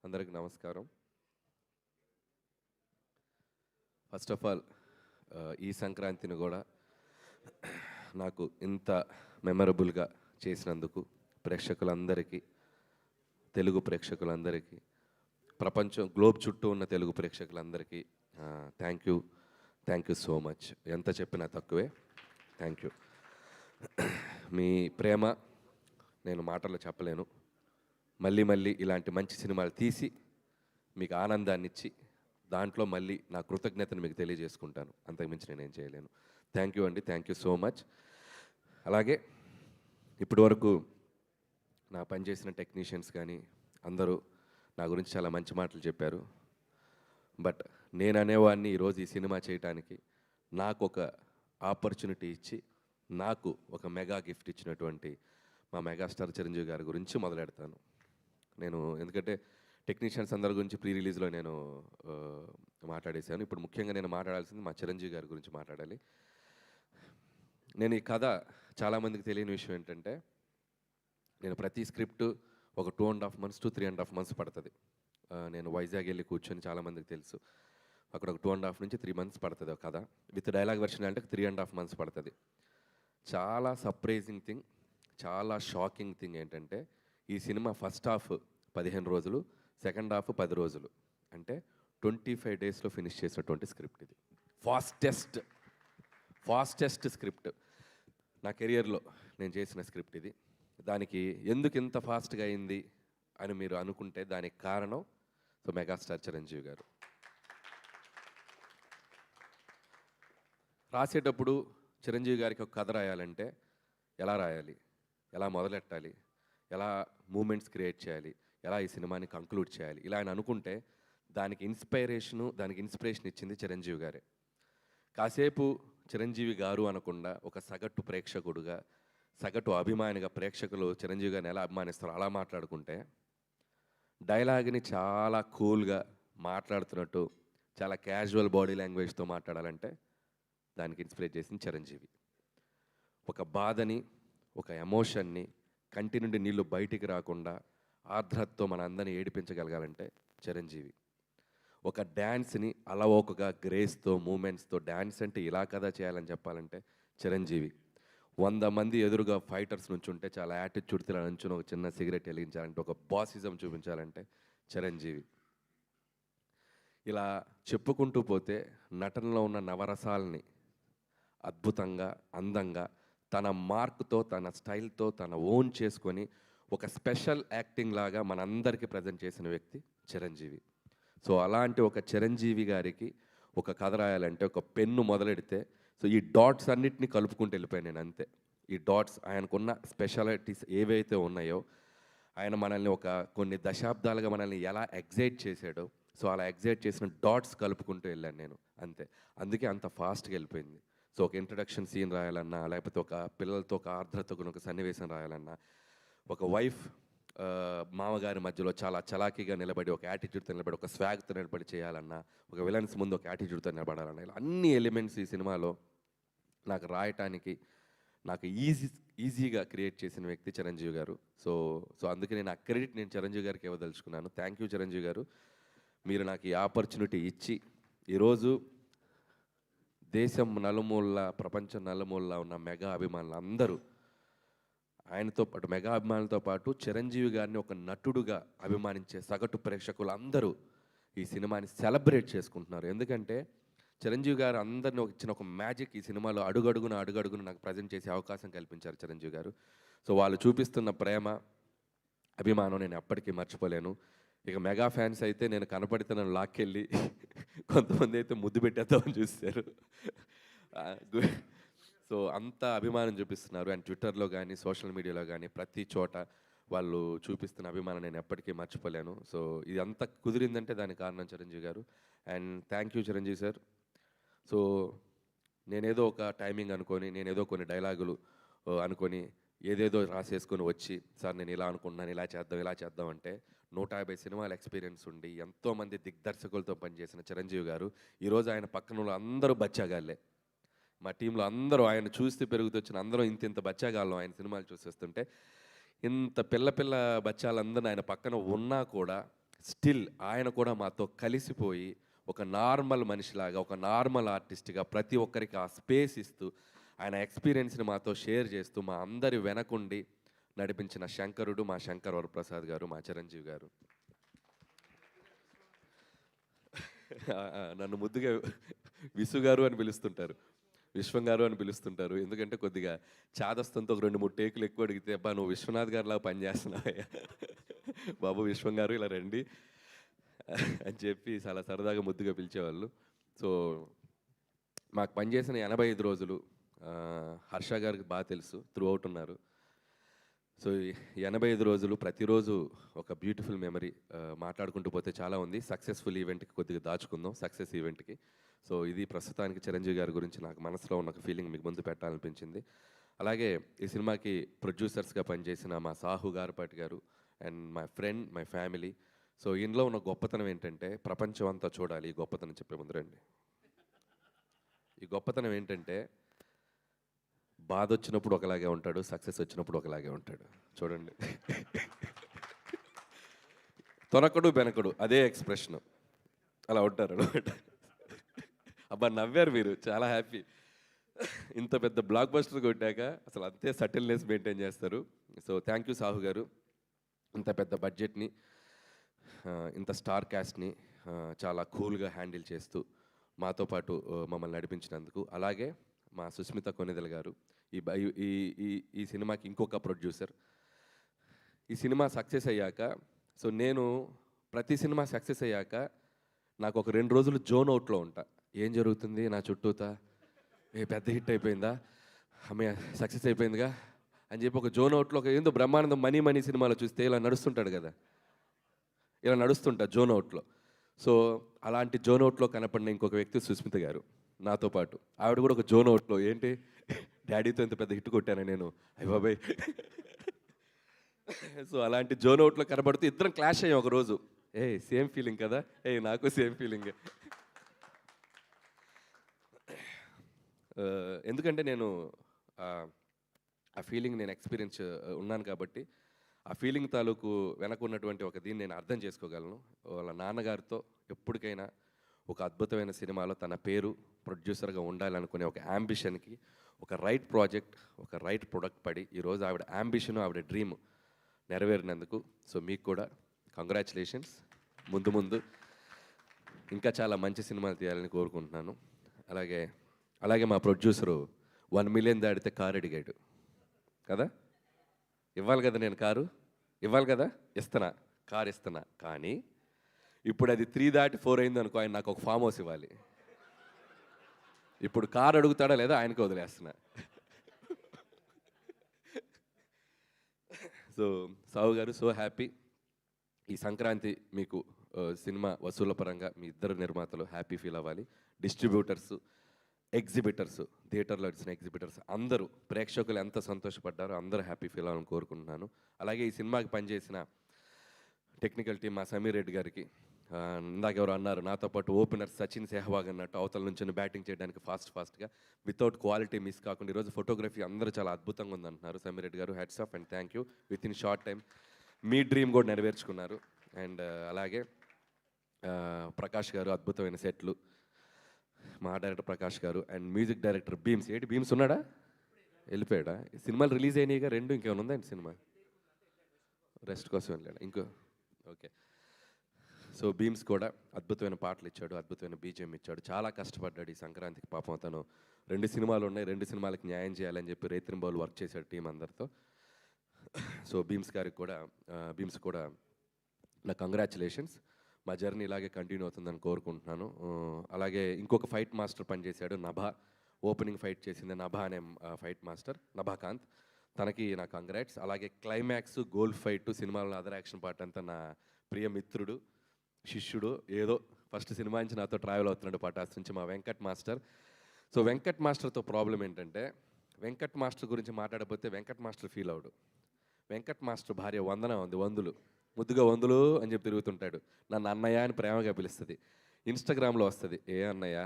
అందరికీ నమస్కారం. First of all ఈ సంక్రాంతిని కూడా నాకు ఇంత మెమరబుల్గా చేసినందుకు ప్రేక్షకులందరికీ, తెలుగు ప్రేక్షకులందరికీ, ప్రపంచం గ్లోబ్ చుట్టూ ఉన్న తెలుగు ప్రేక్షకులందరికీ థ్యాంక్ యూ సో మచ్. ఎంత చెప్పినా తక్కువే. Thank you. మీ ప్రేమ నేను మాటల్లో చెప్పలేను. మళ్ళీ మళ్ళీ ఇలాంటి మంచి సినిమాలు తీసి మీకు ఆనందాన్ని ఇచ్చి దాంట్లో మళ్ళీ నా కృతజ్ఞతను మీకు తెలియజేసుకుంటాను. అంతకుమించి నేనేం చేయలేను. థ్యాంక్ యూ అండి. Thank you so much. అలాగే ఇప్పటి వరకు నా పనిచేసిన టెక్నీషియన్స్ కానీ అందరూ నా గురించి చాలా మంచి మాటలు చెప్పారు. బట్ నేను అనేవాడిని ఈరోజు ఈ సినిమా చేయటానికి నాకు ఒక ఆపర్చునిటీ ఇచ్చి నాకు ఒక మెగా గిఫ్ట్ ఇచ్చినటువంటి మా మెగాస్టార్ చిరంజీవి గారి గురించి మొదలెడతాను. నేను ఎందుకంటే టెక్నీషియన్స్ అందరి గురించి ప్రీ రిలీజ్లో నేను మాట్లాడేశాను. ఇప్పుడు ముఖ్యంగా నేను మాట్లాడాల్సింది మా చిరంజీవి గారి గురించి మాట్లాడాలి. నేను ఈ కథ చాలామందికి తెలియని విషయం ఏంటంటే, నేను ప్రతి స్క్రిప్ట్ ఒక 2.5 months to 3.5 months పడుతుంది. నేను వైజాగ్ వెళ్ళి కూర్చొని, చాలామందికి తెలుసు, అక్కడ ఒక 2.5 నుంచి 3 months పడుతుంది ఒక కథ. విత్ డైలాగ్ వెర్షన్ అంటే 3.5 months పడుతుంది. చాలా సర్ప్రైజింగ్ థింగ్, చాలా షాకింగ్ థింగ్ ఏంటంటే, ఈ సినిమా ఫస్ట్ హాఫ్ 15 రోజులు, సెకండ్ హాఫ్ 10 రోజులు, అంటే 25 daysలో ఫినిష్ చేసినటువంటి స్క్రిప్ట్ ఇది. ఫాస్టెస్ట్ స్క్రిప్ట్ నా కెరియర్లో నేను చేసిన స్క్రిప్ట్ ఇది. దానికి ఎందుకు ఇంత ఫాస్ట్గా అయింది అని మీరు అనుకుంటే దానికి కారణం మెగాస్టార్ చిరంజీవి గారు. రాసేటప్పుడు చిరంజీవి గారికి ఒక కథ రాయాలంటే ఎలా రాయాలి, ఎలా మొదలెట్టాలి, ఎలా మూమెంట్స్ క్రియేట్ చేయాలి, ఎలా ఈ సినిమాని కంక్లూడ్ చేయాలి, ఇలా ఆయన అనుకుంటే దానికి ఇన్స్పిరేషన్ ఇచ్చింది చిరంజీవి గారే. కాసేపు చిరంజీవి గారు అనకుండా ఒక సగటు ప్రేక్షకుడుగా, సగటు అభిమానిగా ప్రేక్షకులు చిరంజీవి గారిని ఎలా అభిమానిస్తారో అలా మాట్లాడుకుంటే, డైలాగ్ని చాలా కూల్గా మాట్లాడుతున్నట్టు చాలా క్యాజువల్ బాడీ లాంగ్వేజ్తో మాట్లాడాలంటే దానికి ఇన్స్పిరేట్ చేసింది చిరంజీవి. ఒక బాధని, ఒక ఎమోషన్ని, కంటి నుండి నీళ్లు బయటికి రాకుండా ఆర్ద్రతతో మన అందరినీ ఏడిపించగలగాలంటే చిరంజీవి. ఒక డ్యాన్స్ని అలవోకగా గ్రేస్తో, మూమెంట్స్తో, డ్యాన్స్ అంటే ఇలా కదా చేయాలని చెప్పాలంటే చిరంజీవి. 100 మంది ఎదురుగా ఫైటర్స్ నుంచి ఉంటే చాలా యాటిట్యూడ్తో నుంచుని ఒక చిన్న సిగరెట్ వెలిగించాలంటే, ఒక బాసిజం చూపించాలంటే చిరంజీవి. ఇలా చెప్పుకుంటూ పోతే నటనలో ఉన్న నవరసాలని అద్భుతంగా, అందంగా, తన మార్క్తో, తన స్టైల్తో, తన ఓన్ చేసుకొని ఒక స్పెషల్ యాక్టింగ్ లాగా మనందరికీ ప్రజెంట్ చేసిన వ్యక్తి చిరంజీవి. సో అలాంటి ఒక చిరంజీవి గారికి ఒక కథ రాయాలంటే ఒక పెన్ను మొదలెడితే ఈ డాట్స్ అన్నిటినీ కలుపుకుంటూ వెళ్ళిపోయాను నేను, అంతే. ఈ డాట్స్ ఆయనకున్న స్పెషాలిటీస్ ఏవైతే ఉన్నాయో, ఆయన మనల్ని కొన్ని దశాబ్దాలుగా మనల్ని ఎలా ఎగ్జైట్ చేశాడో, సో అలా ఎగ్జైట్ చేసిన డాట్స్ కలుపుకుంటూ వెళ్ళాను నేను, అంతే. అందుకే అంత ఫాస్ట్గా వెళ్ళిపోయింది. సో ఒక ఇంట్రడక్షన్ సీన్ రాయాలన్నా, లేకపోతే ఒక పిల్లలతో ఒక ఆర్ద్రతకు ఒక సన్నివేశం రాయాలన్నా, ఒక వైఫ్ మామగారి మధ్యలో చాలా చలాకీగా నిలబడి, ఒక యాటిట్యూడ్తో నిలబడి, ఒక స్వాగ్తో నిలబడి చేయాలన్నా, ఒక విలన్స్ ముందు ఒక యాటిట్యూడ్తో నిలబడాలన్నా, ఇలా అన్ని ఎలిమెంట్స్ ఈ సినిమాలో నాకు రాయటానికి నాకు ఈజీగా క్రియేట్ చేసిన వ్యక్తి చిరంజీవి గారు. సో అందుకే నేను ఆ క్రెడిట్ నేను చిరంజీవి గారికి ఇవ్వదలుచుకున్నాను. థ్యాంక్ యూ చిరంజీవి గారు. మీరు నాకు ఈ ఆపర్చునిటీ ఇచ్చి ఈరోజు దేశం నలుమూల, ప్రపంచం నలుమూల ఉన్న మెగా అభిమానులు అందరూ ఆయనతో పాటు, మెగా అభిమానులతో పాటు చిరంజీవి గారిని ఒక నటుడుగా అభిమానించే సగటు ప్రేక్షకులు అందరూ ఈ సినిమాని సెలబ్రేట్ చేసుకుంటున్నారు. ఎందుకంటే చిరంజీవి గారు అందరిని ఇచ్చిన ఒక మ్యాజిక్ ఈ సినిమాలో అడుగడుగున నాకు ప్రజెంట్ చేసే అవకాశం కల్పించారు చిరంజీవి గారు. సో వాళ్ళు చూపిస్తున్న ప్రేమ, అభిమానం నేను ఎప్పటికీ మర్చిపోలేను. ఇక మెగా ఫ్యాన్స్ అయితే నేను కనపడితే నన్ను లాక్కెళ్ళి కొంతమంది అయితే ముద్దు పెట్టేద్దామని చూస్తారు. సో అంత అభిమానం చూపిస్తున్నారు. అండ్ ట్విట్టర్లో కానీ, సోషల్ మీడియాలో కానీ, ప్రతి చోట వాళ్ళు చూపిస్తున్న అభిమానం నేను ఎప్పటికీ మర్చిపోలేను. సో ఇది అంతా కుదిరిందంటే దానికి కారణం చిరంజీవి గారు. And thank you Chiranjeevi sir. So నేనేదో ఒక టైమింగ్ అనుకొని, నేనేదో కొన్ని డైలాగులు అనుకొని ఏదేదో రాసేసుకొని వచ్చి, సార్ నేను ఇలా అనుకుంటున్నాను, ఇలా చేద్దాం అంటే 150 సినిమాల ఎక్స్పీరియన్స్ ఉండి ఎంతోమంది దిగ్దర్శకులతో పనిచేసిన చిరంజీవి గారు ఈరోజు ఆయన పక్కన అందరూ బచ్చాగాళ్ళే. మా టీంలో అందరూ ఆయన చూస్తే పెరుగుతొచ్చిన అందరూ ఇంత బచ్చాగాళ్ళం ఆయన సినిమాలు చూసేస్తుంటే, ఇంత పిల్ల బచ్చాలందరూ ఆయన పక్కన ఉన్నా కూడా స్టిల్ ఆయన కూడా మాతో కలిసిపోయి ఒక నార్మల్ మనిషిలాగా, ఒక నార్మల్ ఆర్టిస్ట్గా ప్రతి ఒక్కరికి ఆ స్పేస్ ఇస్తూ, ఆయన ఎక్స్పీరియన్స్ని మాతో షేర్ చేస్తూ, మా అందరి వెనకుండి నడిపించిన శంకరుడు మా శంకర్ వరప్రసాద్ గారు, మా చిరంజీవి గారు. నన్ను ముద్దుగా విసు గారు అని పిలుస్తుంటారు, విశ్వం గారు అని పిలుస్తుంటారు. ఎందుకంటే కొద్దిగా చాదస్తంతో ఒక 2-3 టేకులు ఎక్కువ అడిగితే, అబ్బా నువ్వు విశ్వనాథ్ గారిలా పనిచేస్తున్నావయ్యా బాబు విశ్వం గారు ఇలా రండి అని చెప్పి చాలా సరదాగా ముద్దుగా పిలిచేవాళ్ళు. సో మాకు పనిచేసిన 85 రోజులు హర్ష గారికి బాగా తెలుసు, త్రూ అవుట్ ఉన్నారు. సో ఈ 85 రోజులు ప్రతిరోజు ఒక బ్యూటిఫుల్ మెమరీ. మాట్లాడుకుంటూ పోతే చాలా ఉంది. సక్సెస్ఫుల్ ఈవెంట్కి కొద్దిగా దాచుకుందాం, సక్సెస్ ఈవెంట్కి. సో ఇది ప్రస్తుతానికి చిరంజీవి గారి గురించి నాకు మనసులో ఉన్న ఒక ఫీలింగ్ మీకు ముందు పెట్టాలనిపించింది. అలాగే ఈ సినిమాకి ప్రొడ్యూసర్స్గా పనిచేసిన మా సాహు గారపాటి గారు and my friend, my family. So ఇందులో ఉన్న గొప్పతనం ఏంటంటే, ప్రపంచం అంతా చూడాలి ఈ గొప్పతనం చెప్పే ముందు రండి. ఈ గొప్పతనం ఏంటంటే, బాధ వచ్చినప్పుడు ఒకలాగే ఉంటాడు, సక్సెస్ వచ్చినప్పుడు ఒకలాగే ఉంటాడు. చూడండి తొనకడు బెనకడు అదే ఎక్స్ప్రెషన్, అలా ఉంటారు అనమాట. అబ్బా నవ్వారు మీరు, చాలా హ్యాపీ. ఇంత పెద్ద బ్లాక్ బస్టర్ కొట్టాక అసలు అంతే సటిల్నెస్ మెయింటైన్ చేస్తారు. సో థ్యాంక్ యూ సాహు గారు, ఇంత పెద్ద బడ్జెట్ని, ఇంత స్టార్ క్యాస్ట్ని చాలా కూల్గా హ్యాండిల్ చేస్తూ మాతో పాటు మమ్మల్ని నడిపించినందుకు. అలాగే మా సుస్మిత కొనిదెల గారు, ఈ సినిమాకి ఇంకొక ప్రొడ్యూసర్. ఈ సినిమా సక్సెస్ అయ్యాక, సో నేను ప్రతి సినిమా సక్సెస్ అయ్యాక నాకు ఒక 2 రోజులు జోన్ అవుట్లో ఉంటా. ఏం జరుగుతుంది నా చుట్టూతా, పెద్ద హిట్ అయిపోయిందా, అమ్మాయి సక్సెస్ అయిపోయిందిగా అని చెప్పి ఒక జోన్ అవుట్లో, ఒక ఏందో బ్రహ్మానందం మనీ మనీ సినిమాలో చూస్తే ఇలా నడుస్తుంటాడు కదా, ఇలా నడుస్తుంటా జోన్ అవుట్లో. సో అలాంటి జోన్ అవుట్లో కనపడిన ఇంకొక వ్యక్తి సుస్మిత గారు నాతో పాటు. ఆవిడ కూడా ఒక జోన్ అవుట్లో, ఏంటి డాడీతో ఇంత పెద్ద హిట్ కొట్టాను నేను, అయ్య బాబాయ్. సో అలాంటి జోన్ అవుట్లో కనబడుతూ ఇద్దరం క్లాష్ అయ్యాం ఒకరోజు. సేమ్ ఫీలింగ్ కదా, నాకు సేమ్ ఫీలింగ్. ఎందుకంటే నేను ఆ ఫీలింగ్ నేను ఎక్స్పీరియన్స్ ఉన్నాను కాబట్టి, ఆ ఫీలింగ్ తాలూకు వెనక ఉన్నటువంటి ఒక దీన్ని నేను అర్థం చేసుకోగలను. వాళ్ళ నాన్నగారితో ఎప్పటికైనా ఒక అద్భుతమైన సినిమాలో తన పేరు ప్రొడ్యూసర్గా ఉండాలనుకునే ఒక యాంబిషన్కి ఒక రైట్ ప్రాజెక్ట్, ఒక రైట్ ప్రొడక్ట్ పడి ఈరోజు ఆవిడ యాంబిషన్, ఆవిడ డ్రీమ్ నెరవేరినందుకు. సో మీకు కూడా కంగ్రాచులేషన్స్. ముందు ముందు ఇంకా చాలా మంచి సినిమాలు తీయాలని కోరుకుంటున్నాను. అలాగే మా ప్రొడ్యూసరు 1 మిలియన్ దాటితే కారు అడిగాడు కదా, ఇవ్వాలి కదా, నేను కారు ఇవ్వాలి కదా, ఇస్తున్నా, కారు ఇస్తున్నా. కానీ ఇప్పుడు అది 3 దాటి 4 అయింది అనుకో, ఆయన నాకు ఒక ఫామ్ హౌస్ ఇవ్వాలి. ఇప్పుడు కారు అడుగుతాడా లేదా ఆయనకి వదిలేస్తున్నా. సో సావు గారు, సో హ్యాపీ. ఈ సంక్రాంతి మీకు సినిమా వసూళ్ల పరంగా మీ ఇద్దరు నిర్మాతలు హ్యాపీ ఫీల్ అవ్వాలి. డిస్ట్రిబ్యూటర్స్, ఎగ్జిబిటర్స్, థియేటర్లో వచ్చిన ఎగ్జిబిటర్స్ అందరూ, ప్రేక్షకులు ఎంత సంతోషపడ్డారో అందరూ హ్యాపీ ఫీల్ అవ్వాలని కోరుకుంటున్నాను. అలాగే ఈ సినిమాకి పనిచేసిన టెక్నికల్ టీం, మా సమీర్ రెడ్డి గారికి, ఇందాక ఎవరు అన్నారు నాతో పాటు ఓపెనర్ సచిన్ సెహ్వాగ్ అన్నట్టు అవతల నుంచి బ్యాటింగ్ చేయడానికి ఫాస్ట్గా వితౌట్ క్వాలిటీ మిస్ కాకుండా ఈరోజు ఫోటోగ్రఫీ అందరూ చాలా అద్భుతంగా ఉందంటున్నారు. సమీర్ రెడ్డి గారు, hats off and thank you. With in short time me dream కూడా నెరవేర్చుకున్నారు. అండ్ అలాగే ప్రకాష్ గారు, అద్భుతమైన సెట్లు, మా డైరెక్టర్ ప్రకాష్ గారు and music director Bheems. Bheems ఉన్నాడా, వెళ్ళిపోయాడా? సినిమాలు రిలీజ్ అయినాయిగా 2, ఇంకేమైనా ఉందా సినిమా? రెస్ట్ కోసం వెళ్ళాడు ఇంకో. ఓకే. సో భీమ్స్ కూడా అద్భుతమైన పాటలు ఇచ్చాడు, అద్భుతమైన బీజిఎం ఇచ్చాడు. చాలా కష్టపడ్డాడు ఈ సంక్రాంతికి. పాపం తను 2 సినిమాలు ఉన్నాయి, 2 సినిమాలకి న్యాయం చేయాలని చెప్పి రేత్రింబౌలు వర్క్ చేశాడు టీం అందరితో. సో భీమ్స్ కూడా నా కంగ్రాచులేషన్స్. మా జర్నీ ఇలాగే కంటిన్యూ అవుతుందని కోరుకుంటున్నాను. అలాగే ఇంకొక ఫైట్ మాస్టర్ పనిచేశాడు, నభా. ఓపెనింగ్ ఫైట్ చేసింది నభా అనే ఫైట్ మాస్టర్, నభాకాంత్. తనకి నా కంగ్రాట్స్. అలాగే క్లైమాక్స్, గోల్ ఫైట్, సినిమాలో అదర్ యాక్షన్ పార్ట్ అంతా నా ప్రియ మిత్రుడు, శిష్యుడు, ఏదో ఫస్ట్ సినిమా నుంచి నాతో ట్రావెల్ అవుతున్నాడు పటాస్ నుంచి, మా వెంకట్ మాస్టర్. సో వెంకట్ మాస్టర్తో ప్రాబ్లం ఏంటంటే, వెంకట్ మాస్టర్ గురించి మాట్లాడకపోతే వెంకట్ మాస్టర్ ఫీల్ అవడు. వెంకట్ మాస్టర్ భార్య వందన ఉంది, వందులు, ముద్దుగా వందులు అని చెప్పి తిరుగుతుంటాడు. నన్ను అన్నయ్య అని ప్రేమగా పిలుస్తుంది. ఇన్స్టాగ్రామ్లో వస్తుంది, ఏ అన్నయ్య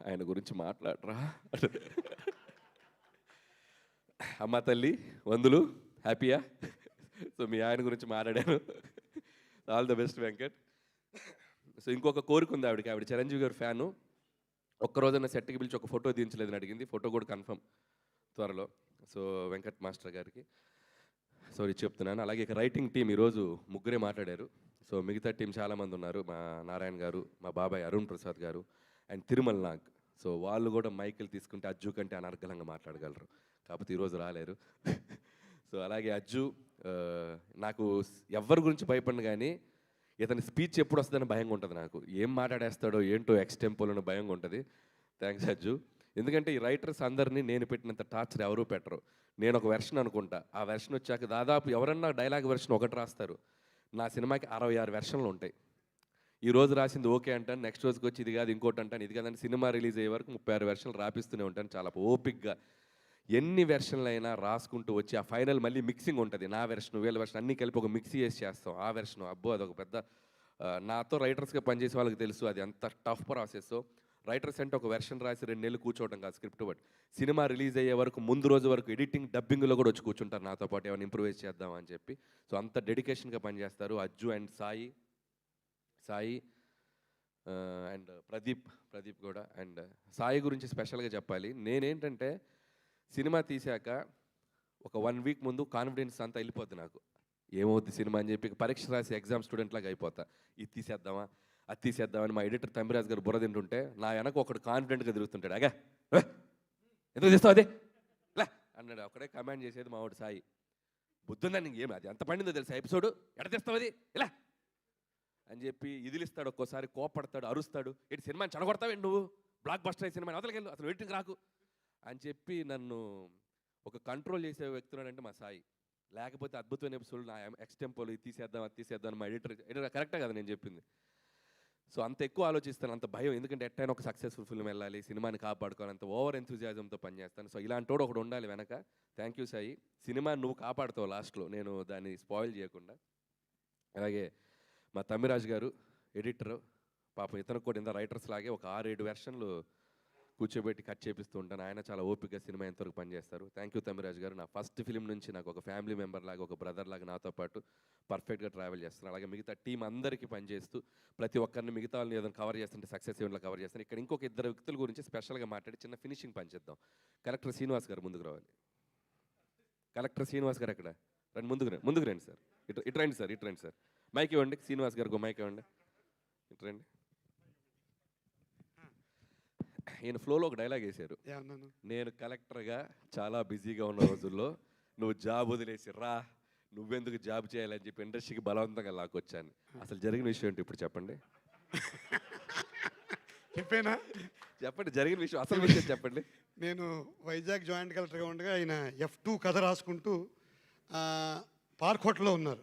ఆయన గురించి మాట్లాడరా. అమ్మ తల్లి వందులు, హ్యాపీయా? సో మీ ఆయన గురించి మాట్లాడాను. All the best Venkat. So ఇంకొక కోరిక ఉంది ఆవిడకి. ఆవిడ చిరంజీవి గారి ఫ్యాను. ఒక్కరోజైనా సెట్‌కి పిలిచి ఒక ఫోటో దించలేదని అడిగింది. ఫోటో కూడా కన్ఫర్మ్ త్వరలో. సో వెంకట్ మాస్టర్ గారికి సారీ చెప్తున్నాను. అలాగే ఇక రైటింగ్ టీమ్ ఈరోజు ముగ్గురే మాట్లాడారు. సో మిగతా టీం చాలామంది ఉన్నారు. మా నారాయణ గారు, మా బాబాయ్ అరుణ్ ప్రసాద్ గారు అండ్ తిరుమల్ నాగ్. సో వాళ్ళు కూడా మైకులు తీసుకుంటే అజ్జు కంటే అనర్గళంగా మాట్లాడగలరు. కాకపోతే ఈరోజు రాలేరు. సో అలాగే అజ్జు నాకు ఎవరి గురించి భయపడను కానీ ఇతని స్పీచ్ ఎప్పుడు వస్తుందని భయంగా ఉంటుంది నాకు. ఏం మాట్లాడేస్తాడో ఏంటో ఎక్స్టెంపోలోని భయంగా ఉంటుంది. థ్యాంక్స్ అజ్జు. ఎందుకంటే ఈ రైటర్స్ అందరినీ నేను పెట్టినంత టార్చర్ ఎవరూ పెట్టరు. నేను ఒక వెర్షన్ అనుకుంటా, ఆ వెర్షన్ వచ్చాక దాదాపు ఎవరన్నా డైలాగ్ వెర్షన్ ఒకటి రాస్తారు. నా సినిమాకి 66 వెర్షన్లు ఉంటాయి. ఈ రోజు రాసింది ఓకే అంటాను, నెక్స్ట్ రోజుకి వచ్చి ఇది కాదు ఇంకోటి అంటాను, ఇది కాదని సినిమా రిలీజ్ అయ్యే వరకు 36 వెర్షన్లు రాపిస్తూనే ఉంటాను చాలా ఓపిక్గా. ఎన్ని వెర్షన్లు అయినా రాసుకుంటూ వచ్చి ఆ ఫైనల్ మళ్ళీ మిక్సింగ్ ఉంటుంది. నా వెర్షన్ వీళ్ళ వెర్షన్ అన్నీ కలిపి ఒక మిక్సీ చేసి చేస్తాం. ఆ వెర్షన్ అబ్బో అదొక పెద్ద నాతో రైటర్స్గా పనిచేసే వాళ్ళకి తెలుసు అది ఎంత టఫ్ ప్రాసెస్. రైటర్స్ అంటే ఒక వెర్షన్ రాసి 2 నెలలు కూర్చోవడం కాదు స్క్రిప్ట్ బట్ సినిమా రిలీజ్ అయ్యే వరకు ముందు రోజు వరకు ఎడిటింగ్ డబ్బింగ్లో కూడా వచ్చి కూర్చుంటారు నాతో పాటు ఏమైనా ఇంప్రూవైజ్ చేద్దామని చెప్పి. సో అంత డెడికేషన్గా పనిచేస్తారు అజ్జు అండ్ సాయి అండ్ ప్రదీప్ కూడా. అండ్ సాయి గురించి స్పెషల్గా చెప్పాలి. నేనేంటంటే సినిమా తీశాక ఒక 1 వీక్ ముందు కాన్ఫిడెన్స్ అంతా వెళ్ళిపోద్ది నాకు. ఏమవుద్ది సినిమా అని చెప్పి పరీక్ష రాసి ఎగ్జామ్ స్టూడెంట్ లాగా అయిపోతా. ఇది తీసేద్దామా అది తీసేద్దామని మా ఎడిటర్ తమ్మిరాజు గారు బుర్ర తింటుంటే నా వెనక ఒకడు కాన్ఫిడెంట్గా తిరుగుతుంటాడు. అగా ఎందుకు తీస్తావు అదే ఇలా అన్నాడు. ఒకడే కమాండ్ చేసేది మా వాడు సాయి. బుద్ధుందా నీకు ఏమి అది ఎంత పండిందో తెలుసా ఎపిసోడు ఎడ తెస్తావు అది ఇలా అని చెప్పి ఇదిలిస్తాడు. ఒక్కోసారి కోపడతాడు, అరుస్తాడు. ఏంటి సినిమాని చెడగొడతావేంటి నువ్వు, బ్లాక్ బస్టర్ అయ్యే సినిమాని అవతలకెళ్ళు అసలు వెయిటింగ్ రాకు అని చెప్పి నన్ను ఒక కంట్రోల్ చేసే వ్యక్తున్నాడంటే మా సాయి. లేకపోతే అద్భుతమైన ఎపిసోడ్ నా ఎక్స్టెంపోలు ఇది తీసేద్దాం అది తీసేద్దాం అని మా ఎడిటర్ కరెక్టే కదా నేను చెప్పింది. సో అంత ఎక్కువ ఆలోచిస్తాను, అంత భయం. ఎందుకంటే ఎట్టైనా ఒక సక్సెస్ఫుల్ ఫిల్మ్ వెళ్ళాలి, సినిమాని కాపాడుకోవాలి, అంత ఓవర్ ఎంతూజియాజంతో పనిచేస్తాను. సో ఇలాంటి వాడు ఒకడు ఉండాలి వెనక. Thank you Sai. సినిమా నువ్వు కాపాడుతావు లాస్ట్లో, నేను దాన్ని స్పాయిల్ చేయకుండా. అలాగే మా తమ్మిరాజు గారు ఎడిటరు. పాపం ఇతను కూడా ఇంత రైటర్స్ లాగే ఒక 6-7 వెర్షన్లు కూర్చోబెట్టి కట్ చేపిస్తూ ఉంటాను. ఆయన చాలా ఓపికగా సినిమా ఎంతవరకు పనిచేస్తారు. థ్యాంక్ యూ తమ్మిరాజు గారు. నా ఫస్ట్ ఫిలిం నుంచి నాకు ఒక ఫ్యామిలీ మెంబర్ లాగా, ఒక బ్రదర్ లాగా నాతో పాటు పర్ఫెక్ట్గా ట్రావెల్ చేస్తున్నాను. అలాగే మిగతా టీం అందరికీ పనిచేస్తూ ప్రతి ఒక్కరిని మిగతా వాళ్ళని ఏదైనా కవర్ చేస్తుంటే సక్సెస్ ఈవెంట్లో కవర్ చేస్తాను. ఇక్కడ ఇంకొక 2 వ్యక్తుల గురించి స్పెషల్గా మాట్లాడి చిన్న ఫినిషింగ్ పనిచేద్దాం. కలెక్టర్ శ్రీనివాస్ గారు ముందుకు రావాలి. కలెక్టర్ శ్రీనివాస్ గారు ఎక్కడ రండి, ముందుకు రండి సార్. ఇటు రండి సార్, ఇటు రండి సార్. మైక్ ఇవ్వండి శ్రీనివాస్ గారికి, మైక్ ఇవ్వండి. ఇటు రండి. ఈయన ఫ్లోలో ఒక డైలాగ్ వేశారు. నేను కలెక్టర్గా చాలా బిజీగా ఉన్న రోజుల్లో నువ్వు జాబ్ వదిలేసి రా, నువ్వెందుకు జాబ్ చేయాలని చెప్పి ఇండస్ట్రీకి బలవంతంగా లాక్కొచ్చాను. అసలు జరిగిన విషయం ఏంటి ఇప్పుడు చెప్పండి. చెప్పండి జరిగిన విషయం, అసలు విషయం చెప్పండి. నేను వైజాగ్ జాయింట్ కలెక్టర్గా ఉండగా ఆయన F2 కథ రాసుకుంటూ పార్క్ హోటల్లో ఉన్నారు.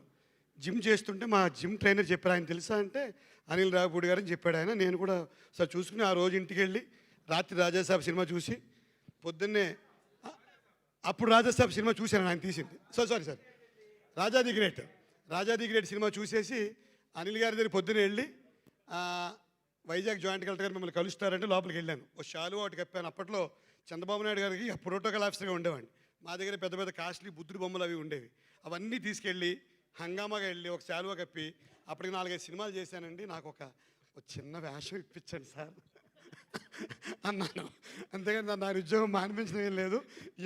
జిమ్ చేస్తుంటే మా జిమ్ ట్రైనర్ చెప్పారు, ఆయన తెలుసా అంటే అనిల్ రావుపూడి గారని చెప్పాడు ఆయన. నేను కూడా సార్ చూసుకుని ఆ రోజు ఇంటికి వెళ్ళి రాత్రి రాజాసాబ్ సినిమా చూసి పొద్దున్నే అప్పుడు రాజాసాబ్ సినిమా చూశాను ఆయన తీసింది. Sorry Raja the great cinema చూసేసి అనిల్ గారి దగ్గర పొద్దున్నే వెళ్ళి వైజాగ్ జాయింట్ కలెక్టర్ గారు మిమ్మల్ని కలుస్తారంటే లోపలికి వెళ్ళాను. ఓ షాలు ఒకటి కప్పాను. అప్పట్లో చంద్రబాబు నాయుడు గారికి ప్రోటోకాల్ ఆఫీసర్గా ఉండేవాడిని. మా దగ్గర పెద్ద పెద్ద కాస్ట్లీ బుద్ధుడి బొమ్మలు అవి ఉండేవి. అవన్నీ తీసుకెళ్ళి హంగామాగా వెళ్ళి ఒక శాలువా కప్పి అప్పటికి 4-5 సినిమాలు చేశానండి. నాకు ఒక చిన్న వేషం ఇప్పించండి సార్ అన్నాను. అంతేగాని నా ఉద్యోగం మానిపించడం ఏం లేదు.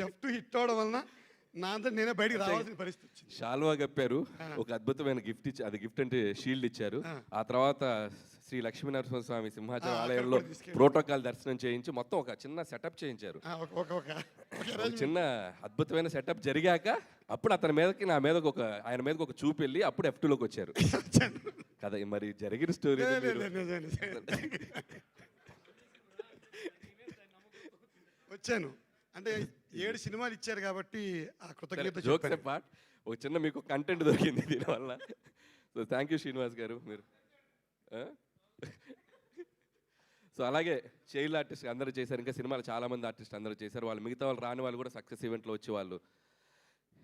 F2 హిట్ అవడం వలన నా అంతా నేనే బయటికి రావాల్సిన పరిస్థితి వచ్చింది. షాల్వా కప్పారు, ఒక అద్భుతమైన గిఫ్ట్ ఇచ్చి, అది గిఫ్ట్ అంటే షీల్డ్ ఇచ్చారు. ఆ తర్వాత శ్రీ లక్ష్మీనరసింహస్వామి సింహాచలం ఆలయంలో ప్రోటోకాల్ దర్శనం చేయించి మొత్తం ఒక చిన్న సెటప్ చేయించారు. చిన్న అద్భుతమైన సెటప్ జరిగాక అప్పుడు అతని మీదకి ఆయన మీదకి ఒక చూపు వెళ్ళి అప్పుడు F2లోకి వచ్చారు కదా. మరి జరిగిన స్టోరీ వచ్చాను అంటే 7 సినిమాలు ఇచ్చారు కాబట్టి ఆ కృతజ్ఞత. జోక్స్ పార్ట్, ఒక చిన్న మీకు కంటెంట్ దొరికింది దీనివల్ల. సో థ్యాంక్ యూ శ్రీనివాస్ గారు. మీరు సో అలాగే చైల్డ్ ఆర్టిస్ట్ అందరూ చేశారు, ఇంకా సినిమాలు చాలామంది ఆర్టిస్ట్ అందరూ చేశారు. వాళ్ళు మిగతా వాళ్ళు రాని వాళ్ళు కూడా సక్సెస్ ఈవెంట్లో వచ్చి వాళ్ళు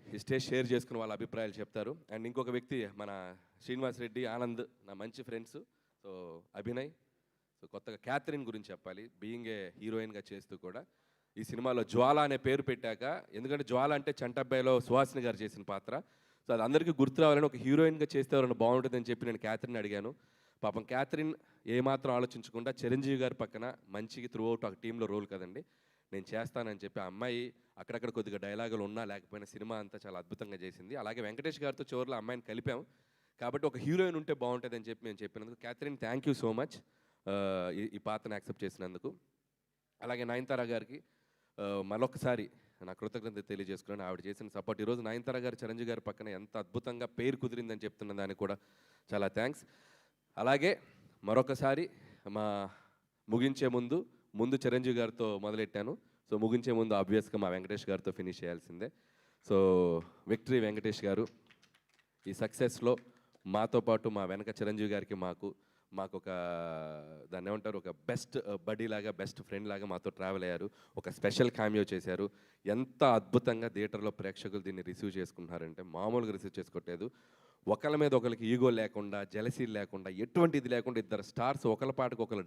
ఈ స్టేజ్ షేర్ చేసుకుని వాళ్ళ అభిప్రాయాలు చెప్తారు. అండ్ ఇంకొక వ్యక్తి మన శ్రీనివాస్ రెడ్డి, ఆనంద్ నా మంచి ఫ్రెండ్స్. సో అభినయ్. సో కొత్తగా క్యాథరిన్ గురించి చెప్పాలి. బీయింగ్ ఏ హీరోయిన్గా చేస్తూ కూడా ఈ సినిమాలో జ్వాల అనే పేరు పెట్టాక, ఎందుకంటే జ్వాల అంటే చంటబ్బాయిలో సుహాసిని గారు చేసిన పాత్ర. సో అది అందరికీ గుర్తు రావాలని ఒక హీరోయిన్గా చేస్తే ఎవరైనా బాగుంటుందని చెప్పి నేను క్యాథరిన్ అడిగాను. పాపం క్యాథరిన్ ఏమాత్రం ఆలోచించకుండా చిరంజీవి గారి పక్కన మంచికి త్రూ అవుట్ ఒక టీంలో రోల్ కదండి, నేను చేస్తానని చెప్పి ఆ అమ్మాయి అక్కడక్కడ కొద్దిగా డైలాగులు ఉన్నా లేకపోయినా సినిమా అంతా చాలా అద్భుతంగా చేసింది. అలాగే వెంకటేష్ గారితో చివరిలో అమ్మాయిని కలిపాం కాబట్టి ఒక హీరోయిన్ ఉంటే బాగుంటుందని చెప్పి మేము చెప్పినందుకు Catherine thank you so much ఈ పాత్రను యాక్సెప్ట్ చేసినందుకు. అలాగే నయనతార గారికి మరొకసారి నా కృతజ్ఞత తెలియజేసుకున్నాను. ఆవిడ చేసిన సపోర్ట్ ఈరోజు నయనతార గారు చిరంజీవి గారి పక్కన ఎంత అద్భుతంగా పేరు కుదిరిందని చెప్తున్న దానికి కూడా చాలా థ్యాంక్స్. అలాగే మరొకసారి ముగించే ముందు చిరంజీవి గారితో మొదలెట్టాను. సో ముగించే ముందు ఆబ్వియస్గా మా వెంకటేష్ గారితో ఫినిష్ చేయాల్సిందే. సో విక్టరీ వెంకటేష్ గారు, ఈ సక్సెస్లో మాతో పాటు మా వెనక చిరంజీవి గారికి మాకు ఒక దాన్ని ఏమంటారు, ఒక బెస్ట్ బడీ లాగా, బెస్ట్ ఫ్రెండ్ లాగా మాతో ట్రావెల్ అయ్యారు. ఒక స్పెషల్ క్యామియో చేశారు. ఎంత అద్భుతంగా థియేటర్లో ప్రేక్షకులు దీన్ని రిసీవ్ చేసుకుంటున్నారంటే మామూలుగా రిసీవ్ చేసుకోవట్లేదు. ఒకళ్ళ మీద ఒకరికి ఈగో లేకుండా, జెలసీ లేకుండా, ఎటువంటి ఇది లేకుండా ఇద్దరు స్టార్స్ ఒకళ్ళ పాటకు ఒకళ్ళు